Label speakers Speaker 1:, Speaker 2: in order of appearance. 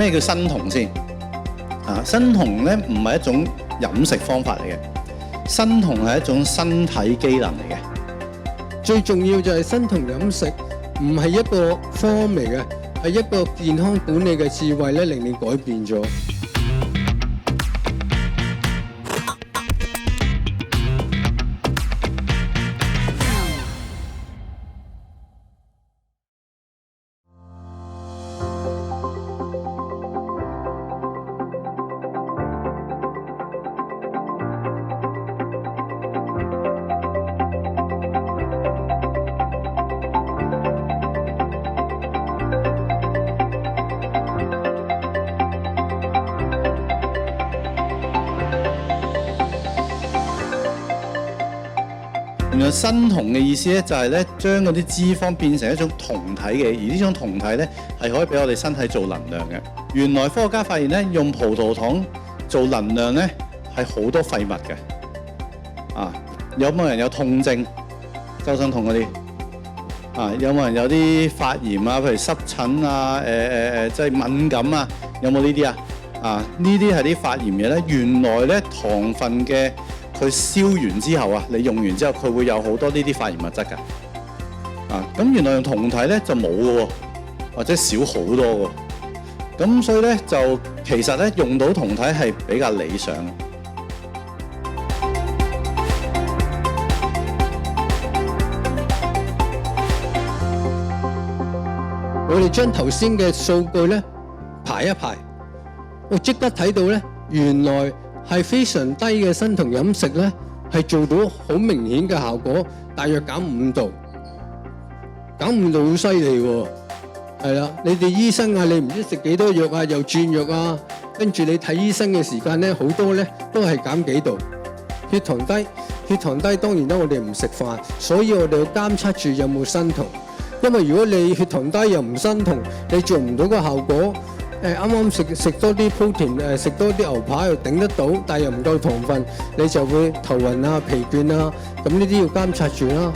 Speaker 1: 咩叫生酮先？生酮咧唔係一種飲食方法嚟嘅，生酮係一種身體機能嚟嘅。
Speaker 2: 最重要就係生酮飲食唔係一個方嚟嘅，係一個健康管理嘅智慧咧，令你改變咗。
Speaker 1: 原來生酮嘅意思咧，就係咧將嗰啲脂肪變成一種酮體嘅，而呢種酮體咧係可以俾我哋身體做能量嘅。原來科學家發現咧，用葡萄糖做能量咧係好多廢物嘅。有冇人有痛症？周身痛嗰啲？有冇人有啲發炎啊？譬如濕疹啊？即係敏感啊？有冇呢啲啊？呢啲係啲發炎嘢咧。原來咧糖分嘅佢燒完之後你用完之後佢會有好多呢啲發炎物質㗎。咁原來用酮體咧就冇嘅喎，或者少好多喎。咁所以咧就其實咧用到酮體係比較理想。
Speaker 2: 我哋將頭先嘅數據咧排一排，我即刻睇到咧，原來係非常低嘅生酮飲食咧，係做到好明顯嘅效果，大約減5度，減5度好犀利喎。係啦，你哋醫生你唔知食幾多藥又轉藥跟住你睇醫生嘅時間咧，好多咧都係減幾度。血糖低當然啦，我哋唔食飯，所以我哋要監測住有冇生酮。因為如果你血糖低又唔生酮，你做唔到個效果。啱啱食多啲 protein， 食多啲牛扒又頂得到，但係又唔夠糖分，你就會頭暈疲倦咁呢啲要監察住啦。